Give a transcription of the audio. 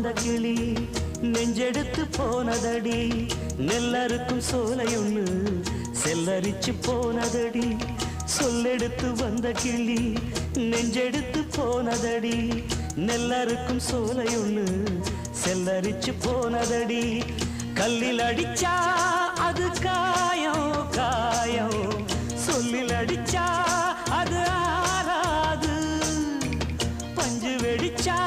வந்த கிளி நெஞ்செடுத்து போனதடி நெல்லறுக்கும் சோலையொன்னு செல்லரிச்சு போனதடி சொல்லெடுத்து வந்த கிளி நெஞ்செடுத்து போனதடி நெல்லறுக்கும் சோலையொன்னு செல்லரிச்சு போனதடி கல்லில் அடிச்சா அது காயம் காயம் சொல்லில் அடிச்சா அது ஆறாது பஞ்சு வெடிச்சா